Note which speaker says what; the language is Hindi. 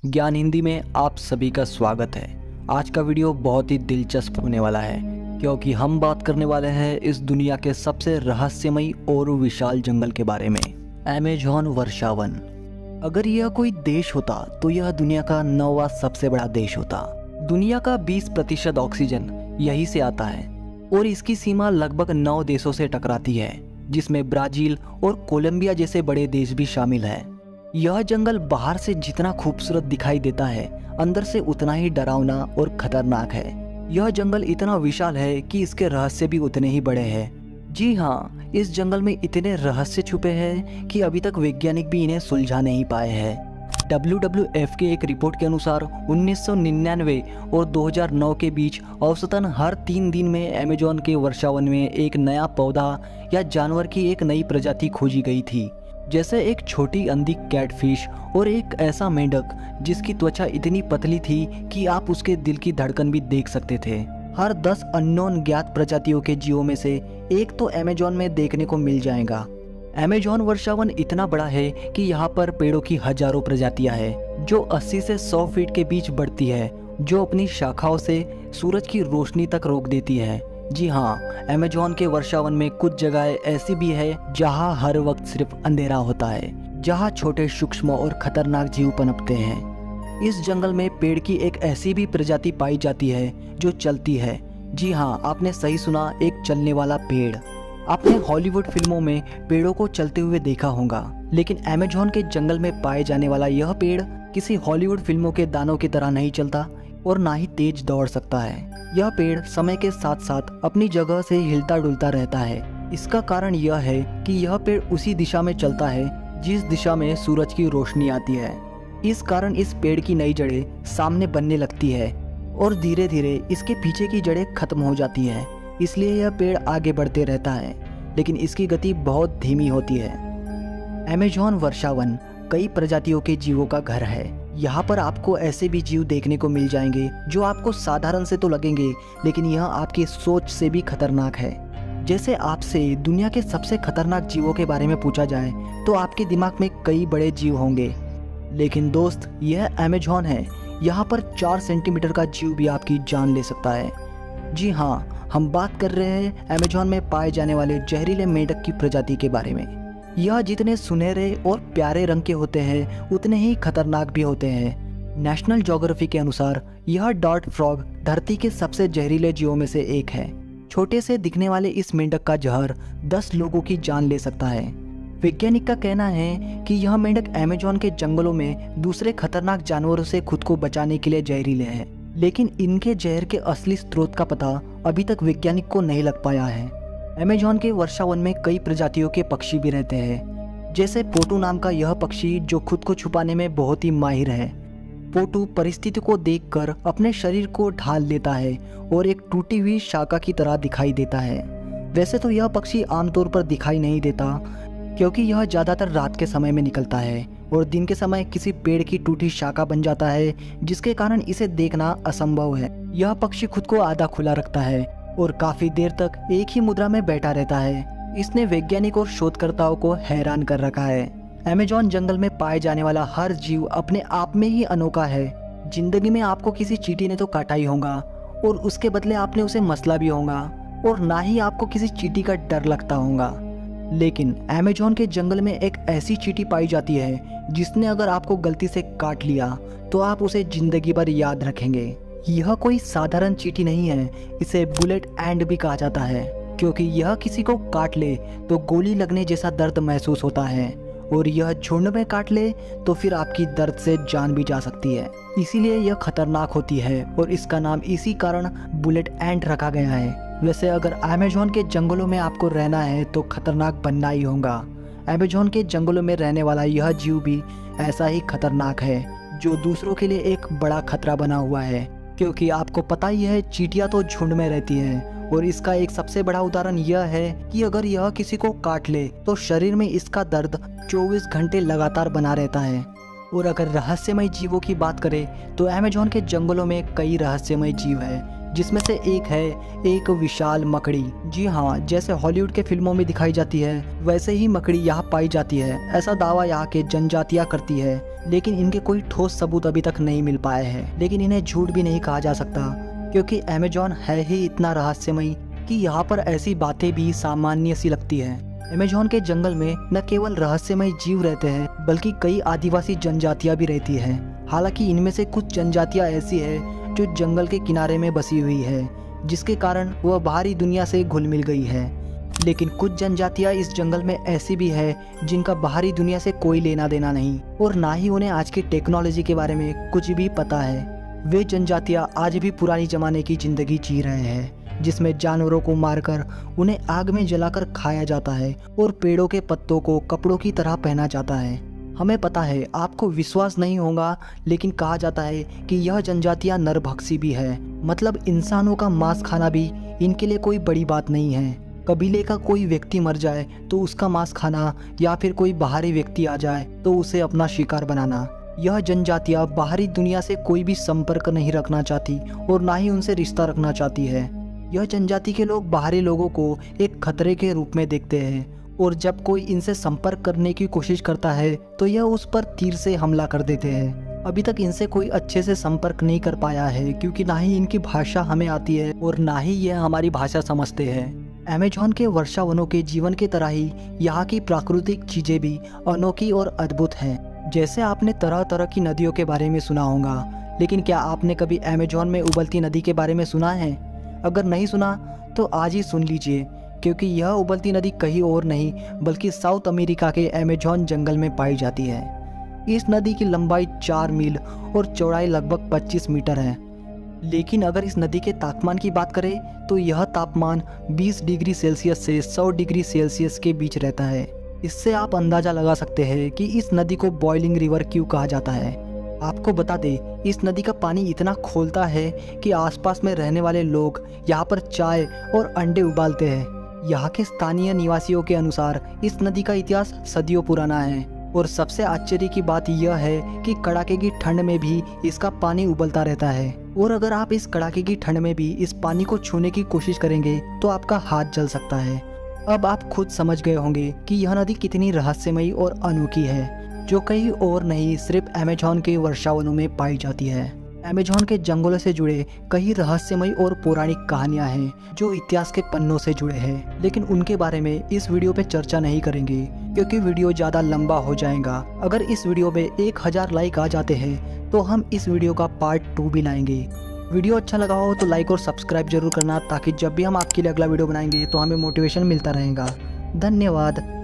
Speaker 1: ज्ञान हिंदी में आप सभी का स्वागत है। आज का वीडियो बहुत ही दिलचस्प होने वाला है क्योंकि हम बात करने वाले हैं इस दुनिया के सबसे रहस्यमयी और विशाल जंगल के बारे में, अमेज़न वर्षावन। अगर यह कोई देश होता तो यह दुनिया का 9वां सबसे बड़ा देश होता। दुनिया का 20% ऑक्सीजन यहीं से आता है और इसकी सीमा लगभग 9 देशों से टकराती है, जिसमें ब्राजील और कोलंबिया जैसे बड़े देश भी शामिल हैं। यह जंगल बाहर से जितना खूबसूरत दिखाई देता है, अंदर से उतना ही डरावना और खतरनाक है। यह जंगल इतना विशाल है कि इसके रहस्य भी उतने ही बड़े हैं। जी हाँ, इस जंगल में इतने रहस्य छुपे हैं कि अभी तक वैज्ञानिक भी इन्हें सुलझा नहीं पाए हैं। WWF के एक रिपोर्ट के अनुसार 1999 और 2009 के बीच औसतन हर 3 दिन में अमेज़न के वर्षावन में एक नया पौधा या जानवर की एक नई प्रजाति खोजी गई थी, जैसे एक छोटी अंधी कैटफिश और एक ऐसा मेंढक जिसकी त्वचा इतनी पतली थी कि आप उसके दिल की धड़कन भी देख सकते थे। हर 10 अननोन ज्ञात प्रजातियों के जीवों में से एक तो अमेज़न में देखने को मिल जाएगा। अमेज़न वर्षावन इतना बड़ा है कि यहाँ पर पेड़ों की हजारों प्रजातियां हैं जो 80 से 100 फीट के बीच बढ़ती है, जो अपनी शाखाओं से सूरज की रोशनी तक रोक देती है। जी हाँ, अमेज़न के वर्षावन में कुछ जगहें ऐसी भी है जहाँ हर वक्त सिर्फ अंधेरा होता है, जहाँ छोटे सूक्ष्म और खतरनाक जीव पनपते हैं। इस जंगल में पेड़ की एक ऐसी भी प्रजाति पाई जाती है जो चलती है। जी हाँ, आपने सही सुना, एक चलने वाला पेड़। आपने हॉलीवुड फिल्मों में पेड़ों को चलते हुए देखा होगा, लेकिन अमेज़न के जंगल में पाए जाने वाला यह पेड़ किसी हॉलीवुड फिल्मों के दानों की तरह नहीं चलता और ना ही तेज दौड़ सकता है। यह पेड़ समय के साथ साथ अपनी जगह से हिलता डुलता रहता है। इसका कारण यह है कि यह पेड़ उसी दिशा में चलता है जिस दिशा में सूरज की रोशनी आती है। इस कारण इस पेड़ की नई जड़ें सामने बनने लगती है और धीरे धीरे इसके पीछे की जड़ें खत्म हो जाती है। इसलिए यह पेड़ आगे बढ़ते रहता है, लेकिन इसकी गति बहुत धीमी होती है। अमेज़न वर्षावन कई प्रजातियों के जीवों का घर है। यहाँ पर आपको ऐसे भी जीव देखने को मिल जाएंगे जो आपको साधारण से तो लगेंगे, लेकिन यह आपकी सोच से भी खतरनाक है। जैसे आपसे दुनिया के सबसे खतरनाक जीवों के बारे में पूछा जाए तो आपके दिमाग में कई बड़े जीव होंगे, लेकिन दोस्त, यह अमेज़न है। यहाँ पर 4 सेंटीमीटर का जीव भी आपकी जान ले सकता है। जी हाँ, हम बात कर रहे हैं अमेज़न में पाए जाने वाले जहरीले मेंढक की प्रजाति के बारे में। यह जितने सुनहरे और प्यारे रंग के होते हैं उतने ही खतरनाक भी होते हैं। नेशनल ज्योग्राफी के अनुसार यह डॉट फ्रॉग धरती के सबसे जहरीले जीवों में से एक है। छोटे से दिखने वाले इस मेंढक का जहर 10 लोगों की जान ले सकता है। वैज्ञानिक का कहना है कि यह मेंढक अमेज़न के जंगलों में दूसरे खतरनाक जानवरों से खुद को बचाने के लिए जहरीले हैं, लेकिन इनके जहर के असली स्रोत का पता अभी तक वैज्ञानिक को नहीं लग पाया है। अमेज़न के वर्षावन में कई प्रजातियों के पक्षी भी रहते हैं, जैसे पोटू नाम का यह पक्षी जो खुद को छुपाने में बहुत ही माहिर है। पोटू परिस्थिति को देखकर अपने शरीर को ढाल लेता है और एक टूटी हुई शाखा की तरह दिखाई देता है। वैसे तो यह पक्षी आमतौर पर दिखाई नहीं देता क्योंकि यह ज़्यादातर रात के समय में निकलता है और दिन के समय किसी पेड़ की टूटी शाखा बन जाता है, जिसके कारण इसे देखना असंभव है। यह पक्षी खुद को आधा खुला रखता है और काफी देर तक एक ही मुद्रा में बैठा रहता है। इसने वैज्ञानिक और शोधकर्ताओं को हैरान कर रखा है। अमेज़न जंगल में पाए जाने वाला हर जीव अपने आप में ही अनोखा है। जिंदगी में आपको किसी चींटी ने तो काटा ही होगा और उसके बदले आपने उसे मसला भी होगा, और ना ही आपको किसी चींटी का डर लगता होगा। लेकिन अमेज़न के जंगल में एक ऐसी चींटी पाई जाती है जिसने अगर आपको गलती से काट लिया तो आप उसे जिंदगी भर याद रखेंगे। यह कोई साधारण चींटी नहीं है, इसे बुलेट एंड भी कहा जाता है क्योंकि यह किसी को काट ले तो गोली लगने जैसा दर्द महसूस होता है, और यह झुंड में काट ले तो फिर आपकी दर्द से जान भी जा सकती है। इसीलिए यह खतरनाक होती है और इसका नाम इसी कारण बुलेट एंड रखा गया है। वैसे अगर अमेज़न के जंगलों में आपको रहना है तो खतरनाक बनना ही होगा। अमेज़न के जंगलों में रहने वाला यह जीव भी ऐसा ही खतरनाक है जो दूसरों के लिए एक बड़ा खतरा बना हुआ है, क्योंकि आपको पता ही है चींटियां तो झुंड में रहती हैं, और इसका एक सबसे बड़ा उदाहरण यह है कि अगर यह किसी को काट ले तो शरीर में इसका दर्द 24 घंटे लगातार बना रहता है। और अगर रहस्यमय जीवों की बात करें तो अमेज़न के जंगलों में कई रहस्यमय जीव है, जिसमें से एक है एक विशाल मकड़ी। जी हाँ, जैसे हॉलीवुड के फिल्मों में दिखाई जाती है वैसे ही मकड़ी यहाँ पाई जाती है, ऐसा दावा यहाँ के जनजातियाँ करती है। लेकिन इनके कोई ठोस सबूत अभी तक नहीं मिल पाए हैं। लेकिन इन्हें झूठ भी नहीं कहा जा सकता, क्योंकि अमेज़न है ही इतना रहस्यमयी कि यहाँ पर ऐसी बातें भी सामान्य सी लगती है। अमेज़न के जंगल में न केवल रहस्यमय जीव रहते हैं, बल्कि कई आदिवासी जनजातियां भी रहती हैं। हालांकि इनमें से कुछ जनजातियां ऐसी है जो जंगल के किनारे में बसी हुई है, जिसके कारण वह बाहरी दुनिया से घुल मिल गई है। लेकिन कुछ जनजातियां इस जंगल में ऐसी भी है जिनका बाहरी दुनिया से कोई लेना देना नहीं, और ना ही उन्हें आज की टेक्नोलॉजी के बारे में कुछ भी पता है। वे जनजातियां आज भी पुरानी जमाने की जिंदगी जी रहे हैं, जिसमें जानवरों को मारकर उन्हें आग में जलाकर खाया जाता है और पेड़ों के पत्तों को कपड़ों की तरह पहना जाता है। हमें पता है आपको विश्वास नहीं होगा, लेकिन कहा जाता है कि यह जनजातियां नरभक्षी भी है। मतलब इंसानों का मांस खाना भी इनके लिए कोई बड़ी बात नहीं है। कबीले का कोई व्यक्ति मर जाए तो उसका मांस खाना, या फिर कोई बाहरी व्यक्ति आ जाए तो उसे अपना शिकार बनाना। यह जनजातियां बाहरी दुनिया से कोई भी संपर्क नहीं रखना चाहती और ना ही उनसे रिश्ता रखना चाहती है। यह जनजाति के लोग बाहरी लोगों को एक खतरे के रूप में देखते हैं, और जब कोई इनसे संपर्क करने की कोशिश करता है तो यह उस पर तीर से हमला कर देते हैं। अभी तक इनसे कोई अच्छे से संपर्क नहीं कर पाया है, क्योंकि ना ही इनकी भाषा हमें आती है और ना ही यह हमारी भाषा समझते हैं। अमेज़न के वर्षावनों के जीवन की तरह ही यहाँ की प्राकृतिक चीजें भी अनोखी और अद्भुत हैं। जैसे आपने तरह तरह की नदियों के बारे में सुना होगा, लेकिन क्या आपने कभी अमेज़न में उबलती नदी के बारे में सुना है? अगर नहीं सुना तो आज ही सुन लीजिए, क्योंकि यह उबलती नदी कहीं और नहीं बल्कि साउथ अमेरिका के अमेज़न जंगल में पाई जाती है। इस नदी की लंबाई 4 मील और चौड़ाई लगभग 25 मीटर है। लेकिन अगर इस नदी के तापमान की बात करें तो यह तापमान 20 डिग्री सेल्सियस से 100 डिग्री सेल्सियस के बीच रहता है। इससे आप अंदाज़ा लगा सकते हैं कि इस नदी को बॉइलिंग रिवर क्यों कहा जाता है। आपको बता दें, इस नदी का पानी इतना खौलता है कि आसपास में रहने वाले लोग यहाँ पर चाय और अंडे उबालते हैं। यहाँ के स्थानीय निवासियों के अनुसार इस नदी का इतिहास सदियों पुराना है, और सबसे आश्चर्य की बात यह है कि कड़ाके की ठंड में भी इसका पानी उबलता रहता है। और अगर आप इस कड़ाके की ठंड में भी इस पानी को छूने की कोशिश करेंगे तो आपका हाथ जल सकता है। अब आप खुद समझ गए होंगे कि यह नदी कितनी रहस्यमयी और अनोखी है, जो कहीं और नहीं सिर्फ अमेज़न के वर्षावनों में पाई जाती है। अमेज़न के जंगलों से जुड़े कई रहस्यमयी और पौराणिक कहानियां हैं जो इतिहास के पन्नों से जुड़े हैं, लेकिन उनके बारे में इस वीडियो पे चर्चा नहीं करेंगे, क्योंकि वीडियो ज़्यादा लंबा हो जाएगा। अगर इस वीडियो पे 1000 लाइक आ जाते हैं तो हम इस वीडियो का पार्ट 2 भी लाएंगे। वीडियो अच्छा लगा हो तो लाइक और सब्सक्राइब जरूर करना, ताकि जब भी हम आपके लिए अगला वीडियो बनाएंगे तो हमें मोटिवेशन मिलता रहेगा। धन्यवाद।